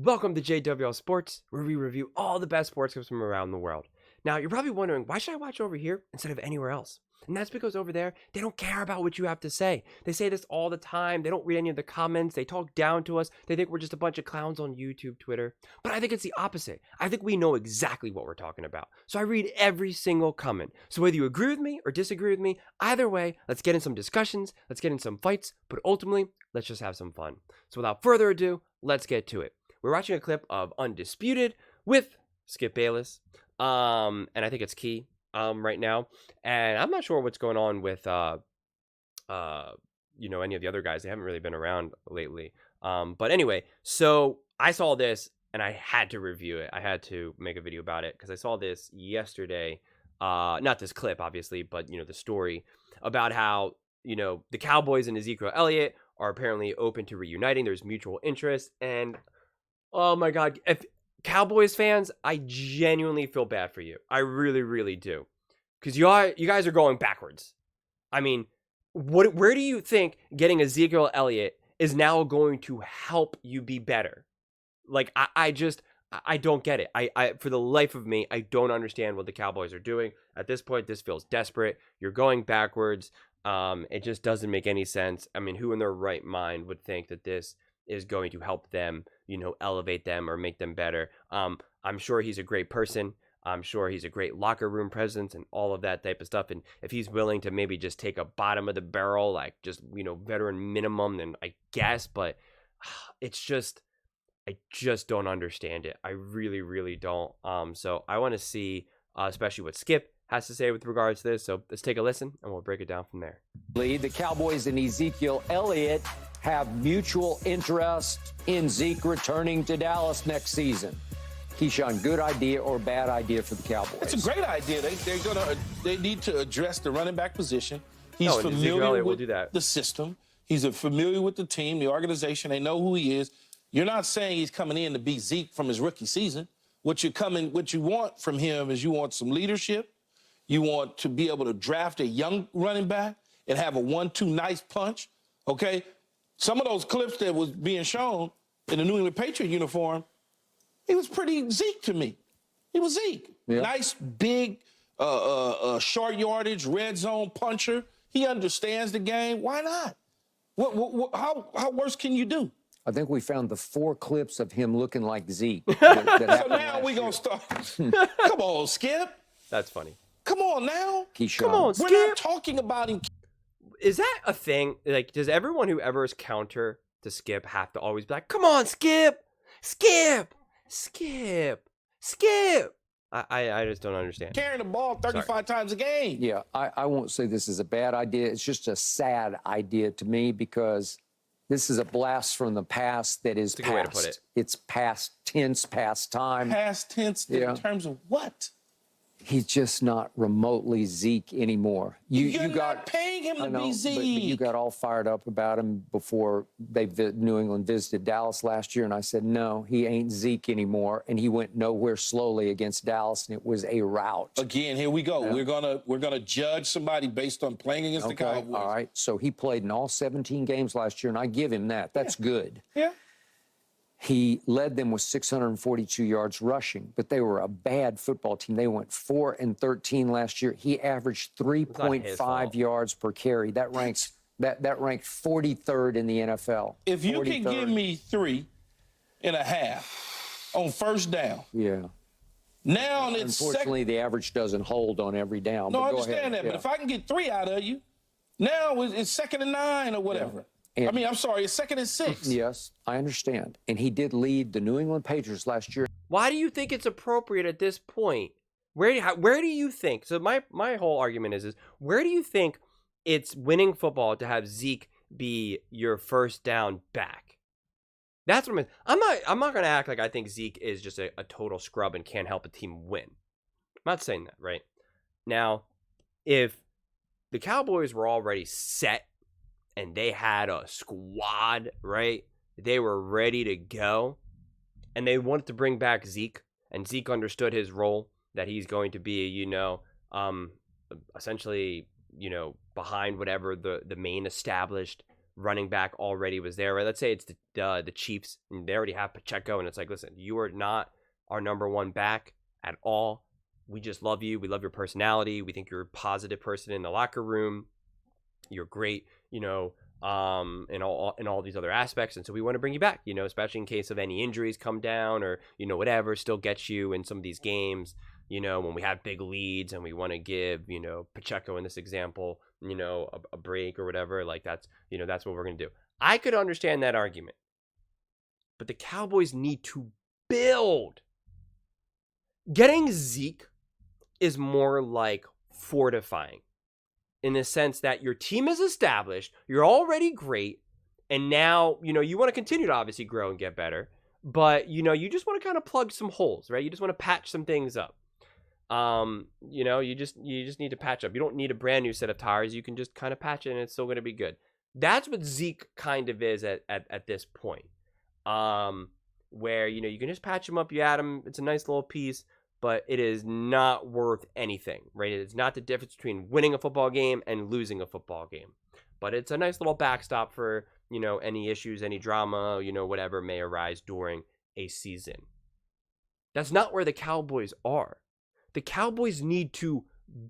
Welcome to JWL Sports, where we review all the best sports clips from around the world. Now, you're probably wondering, why should I watch over here instead of anywhere else? And that's because over there, they don't care about what you have to say. They say this all the time. They don't read any of the comments. They talk down to us. They think we're just a bunch of clowns on YouTube, Twitter. But I think it's the opposite. I think we know exactly what we're talking about. So I read every single comment. So whether you agree with me or disagree with me, either way, let's get in some discussions, let's get in some fights, but ultimately, let's just have some fun. So without further ado, let's get to it. We're watching a clip of Undisputed with Skip Bayless, and I think it's key right now. And I'm not sure what's going on with any of the other guys. They haven't really been around lately. But anyway, so I saw this and I had to review it. I had to make a video about it because I saw this yesterday. Not this clip, obviously, but the story about how the Cowboys and Ezekiel Elliot are apparently open to reuniting. There's mutual interest, and oh my God, if Cowboys fans, I genuinely feel bad for you. I really, really do, because you guys are going backwards. I mean, where do you think getting Ezekiel Elliot is now going to help you be better? Like, I don't get it. I for the life of me, I don't understand what the Cowboys are doing at this point. This feels desperate. You're going backwards. It just doesn't make any sense. I mean, who in their right mind would think that this is going to help them, elevate them or make them better? I'm sure he's a great person. I'm sure he's a great locker room presence and all of that type of stuff. And if he's willing to maybe just take a bottom of the barrel, like just, veteran minimum, then I guess, but it's just, I just don't understand it. I really, really don't. So I want to see, especially what Skip has to say with regards to this. So let's take a listen and we'll break it down from there. The Cowboys and Ezekiel Elliot have mutual interest in Zeke returning to Dallas next season. Keyshawn, good idea or bad idea for the Cowboys? It's a great idea. They need to address the running back position. He's Ezekiel familiar Elliott will with do that. the system. He's familiar with the team, the organization. They know who he is. You're not saying he's coming in to beat Zeke from his rookie season. What you want from him is you want some leadership. You want to be able to draft a young running back and have a 1-2 nice punch, okay? Some of those clips that was being shown in the New England Patriot uniform, he was pretty Zeke to me. He was Zeke. Yeah. Nice, big, short yardage, red zone puncher. He understands the game. Why not? How worse can you do? I think we found the 4 clips of him looking like Zeke. So now we're going to start. Come on, Skip. That's funny. Come on now. Keyshawn. Come on, Skip. We're not talking about him. Is that a thing? Like, does everyone who ever is counter to Skip have to always be like, come on, Skip, Skip, Skip, Skip? I just don't understand. Carrying the ball 35 times a game. Yeah, I won't say this is a bad idea. It's just a sad idea to me because this is a blast from the past that is That's a good way to put it. It's past tense, past time. Past tense in terms of what? He's just not remotely Zeke anymore. You're not paying him to be Zeke. But you got all fired up about him before New England visited Dallas last year, and I said, no, he ain't Zeke anymore. And he went nowhere slowly against Dallas, and it was a rout. Again, here we go. Yeah. We're gonna judge somebody based on playing against the Cowboys. All right. So he played in all 17 games last year, and I give him that. That's good. Yeah. He led them with 642 yards rushing, but they were a bad football team. They went 4-13 last year. He averaged 3.5 yards per carry. That ranks that ranked 43rd in the NFL. If you can give me 3.5 on first down. Yeah. Now it's unfortunately the average doesn't hold on every down. No, I understand that, but if I can get 3 out of you, now it's 2nd and 9 or whatever. Yeah. I'm sorry, it's 2nd and 6. Yes, I understand. And he did lead the New England Patriots last year. Why do you think it's appropriate at this point? Where do you think? So my whole argument is where do you think it's winning football to have Zeke be your first down back? That's what I'm not going to act like I think Zeke is just a total scrub and can't help a team win. I'm not saying that, right? Now, if the Cowboys were already set and they had a squad, right? They were ready to go, and they wanted to bring back Zeke, and Zeke understood his role, that he's going to be, essentially, behind whatever the main established running back already was there, right? Let's say it's the Chiefs, and they already have Pacheco, and it's like, listen, you are not our number one back at all. We just love you. We love your personality. We think you're a positive person in the locker room. You're great, in all these other aspects, and so we want to bring you back, especially in case of any injuries come down or whatever, still get you in some of these games, when we have big leads, and we want to give Pacheco in this example a break or whatever. Like that's what we're gonna do. I could understand that argument, but the Cowboys need to build. Getting Zeke is more like fortifying, in the sense that your team is established, you're already great, and now, you want to continue to obviously grow and get better, but, you just want to kind of plug some holes, right? You just want to patch some things up. You just need to patch up. You don't need a brand new set of tires. You can just kind of patch it, and it's still going to be good. That's what Zeke kind of is at this point, where, you can just patch him up, you add him, it's a nice little piece, but it is not worth anything, right? It's not the difference between winning a football game and losing a football game. But it's a nice little backstop for, any issues, any drama, whatever may arise during a season. That's not where the Cowboys are. The Cowboys need to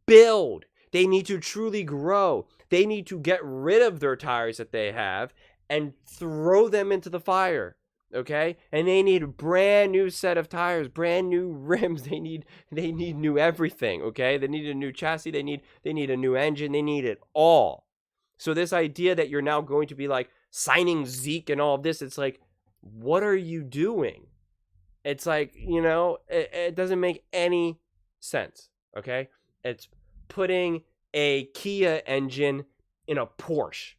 build. They need to truly grow. They need to get rid of their tires that they have and throw them into the fire. Okay, and they need a brand new set of tires, brand new rims. They need new everything. Okay, they need a new chassis. They need a new engine. They need it all. So this idea that you're now going to be like signing Zeke and all of this, it's like, what are you doing? It's like, it doesn't make any sense. Okay, it's putting a Kia engine in a Porsche.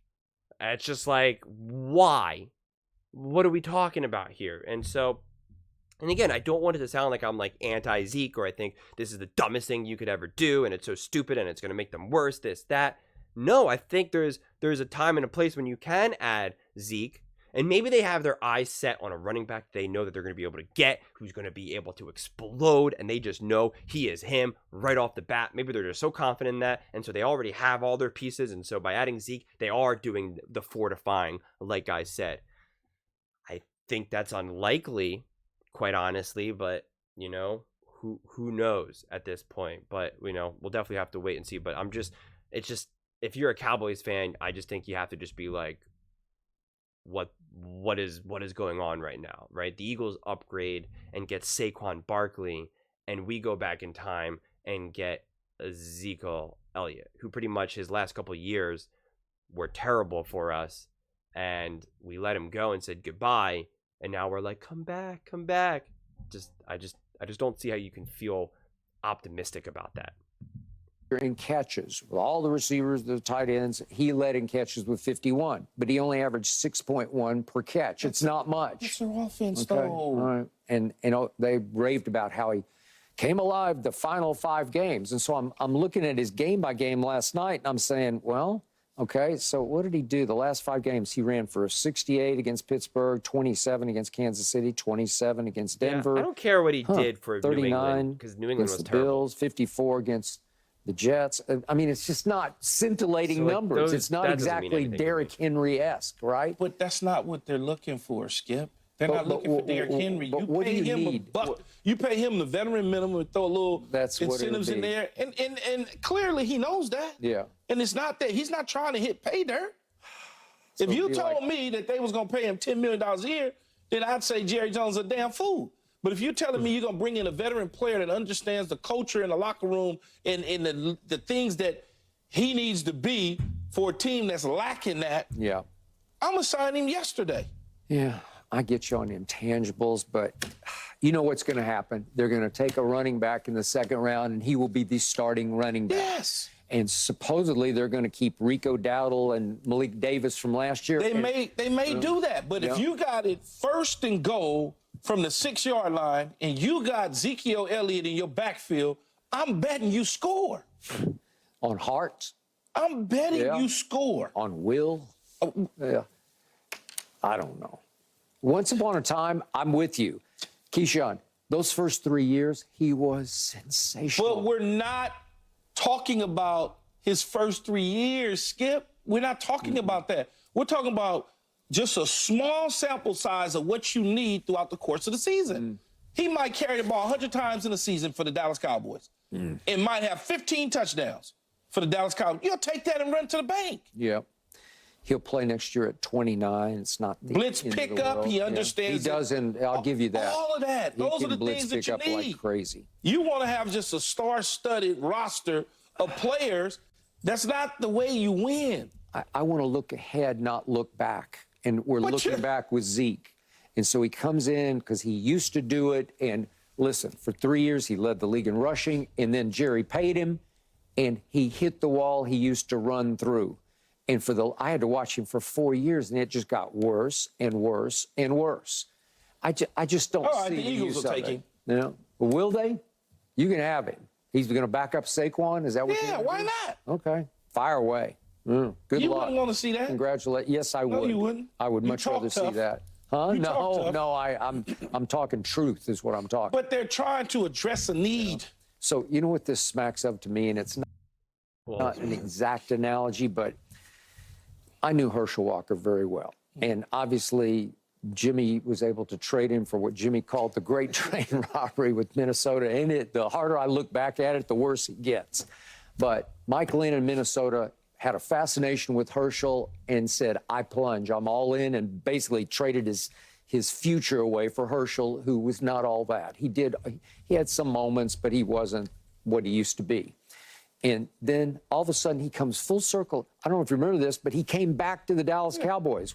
It's just like, why? What are we talking about here? And again, I don't want it to sound like I'm like anti-Zeke, or I think this is the dumbest thing you could ever do and it's so stupid and it's going to make them worse, this, that. No, I think there's a time and a place when you can add Zeke, and maybe they have their eyes set on a running back they know that they're going to be able to get, who's going to be able to explode, and they just know he is him right off the bat. Maybe they're just so confident in that, and so they already have all their pieces, and so by adding Zeke, they are doing the fortifying, like I said. Think that's unlikely, quite honestly, but who knows at this point. But we'll definitely have to wait and see. But it's just if you're a Cowboys fan, I just think you have to just be like, what is going on right now, right? The Eagles upgrade and get Saquon Barkley, and we go back in time and get Ezekiel Elliot, who pretty much his last couple of years were terrible for us, and we let him go and said goodbye. And now we're like, come back. I just don't see how you can feel optimistic about that. In catches, with all the receivers, the tight ends, he led in catches with 51, but he only averaged 6.1 per catch. It's not much. It's their offense, Okay. though. All right. And they raved about how he came alive the final 5 games. And so I'm looking at his game by game last night, and I'm saying, well, okay, so what did he do? The last 5 games, he ran for 68 against Pittsburgh, 27 against Kansas City, 27 against Denver. Yeah, I don't care what he did for 39 New England, because New England was the terrible. Bills, 54 against the Jets. I mean, it's just not scintillating numbers. It's not exactly Derrick Henry-esque, right? But that's not what they're looking for, Skip. They're not looking for Derrick Henry. You pay him a buck. You pay him the veteran minimum and throw a little incentives in there. And clearly he knows that. Yeah. And it's not that he's not trying to hit pay dirt. If you told me that they was going to pay him $10 million a year, then I'd say Jerry Jones is a damn fool. But if you're telling me you're going to bring in a veteran player that understands the culture in the locker room and the things that he needs to be for a team that's lacking that, yeah, I'm going to sign him yesterday. Yeah, I get you on intangibles, but you know what's going to happen. They're going to take a running back in the second round, and he will be the starting running back. Yes. And supposedly they're going to keep Rico Dowdle and Malik Davis from last year. They may do that, but if you got it 1st and goal from the 6-yard line and you got Ezekiel Elliott in your backfield, I'm betting you score. On Hart? I'm betting you score. On Will? Yeah. I don't know. Once upon a time, I'm with you. Keyshawn, those first 3 years, he was sensational. But we're not talking about his first 3 years, Skip. We're not talking about that. We're talking about just a small sample size of what you need throughout the course of the season. He might carry the ball 100 times in a season for the Dallas Cowboys and might have 15 touchdowns for the Dallas Cowboys. You'll take that and run to the bank. Yeah. He'll play next year at 29. It's not the blitz end of the pickup. world. He understands. He does, and I'll give you that. All of that. Those are the things that you need. Like crazy. You want to have just a star-studded roster of players. That's not the way you win. I want to look ahead, not look back. And we're looking back with Zeke. And so he comes in because he used to do it. And listen, for 3 years, he led the league in rushing. And then Jerry paid him, and he hit the wall he used to run through. And I had to watch him for 4 years, and it just got worse and worse and worse. I just don't see the Eagles will take him. You know? But will they? You can have him. He's going to back up Saquon? Is that what you're why do? not? Okay. Fire away. Good luck. You wouldn't want to see that? Congratulations. Yes, I would. No, you wouldn't. I would much rather see that. Huh? You talk tough. No, I'm talking truth is what I'm talking. But they're trying to address a need. So you know what this smacks of to me, and it's not an exact analogy, but I knew Herschel Walker very well. And obviously, Jimmy was able to trade him for what Jimmy called the great train robbery with Minnesota. And the harder I look back at it, the worse it gets. But Mike Lynn in Minnesota had a fascination with Herschel and said, I plunge, I'm all in, and basically traded his future away for Herschel, who was not all that. He had some moments, but he wasn't what he used to be. And then all of a sudden he comes full circle. I don't know if you remember this, but he came back to the Dallas Cowboys.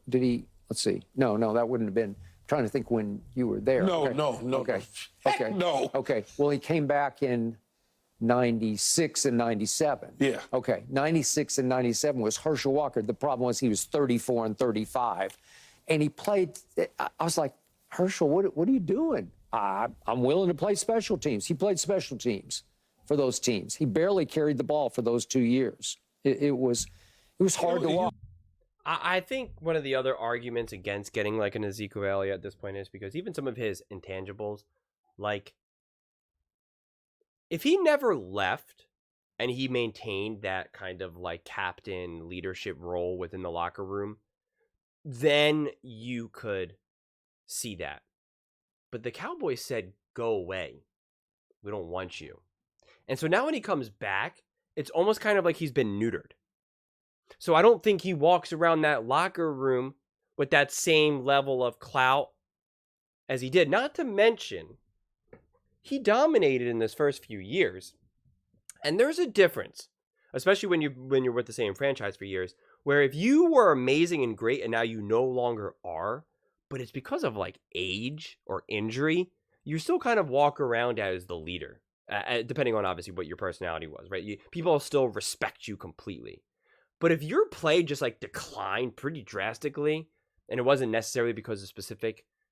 Did he? Let's see. No, that wouldn't have been. I'm trying to think when you were there. No. Okay. No. Okay. Well, he came back in 96 and 97. Yeah. Okay. 96 and 97 was Herschel Walker. The problem was he was 34 and 35. And he played. I was like, Herschel, what are you doing? I'm willing to play special teams. He played special teams for those teams. He barely carried the ball for those 2 years. It was hard to watch. I think one of the other arguments against getting like an Ezekiel Elliot at this point is because even some of his intangibles, like if he never left and he maintained that kind of like captain leadership role within the locker room, then you could see that. But the Cowboys said, go away. We don't want you. And so now when he comes back, it's almost kind of like he's been neutered. So I don't think he walks around that locker room with that same level of clout as he did. Not to mention, he dominated in this first few years. And there's a difference, especially when you're with the same franchise for years, where if you were amazing and great and now you no longer are, but it's because of like age or injury, you still kind of walk around as the leader, depending on obviously what your personality was, right? People still respect you completely. But if your play just like declined pretty drastically, and it wasn't necessarily because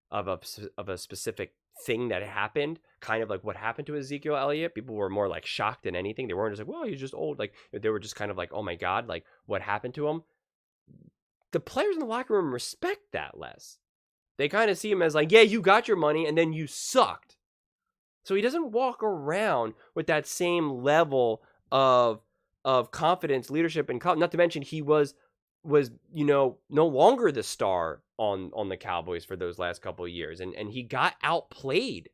of a specific thing that happened, kind of like what happened to Ezekiel Elliott, people were more like shocked than anything. They weren't just like, well, he's just old. Like they were just kind of like, oh my God, like what happened to him? The players in the locker room respect that less. They kind of see him as like, yeah, you got your money and then you sucked. So he doesn't walk around with that same level of confidence, leadership, and not to mention he was no longer the star on the Cowboys for those last couple of years, and he got outplayed,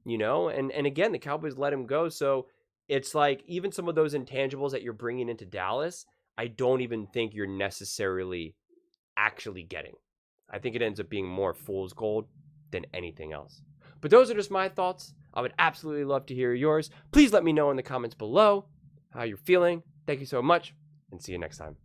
and again the Cowboys let him go. So it's like even some of those intangibles that you're bringing into Dallas, I don't even think you're necessarily actually getting. I think it ends up being more fool's gold than anything else. But those are just my thoughts. I would absolutely love to hear yours. Please let me know in the comments below how you're feeling. Thank you so much, and see you next time.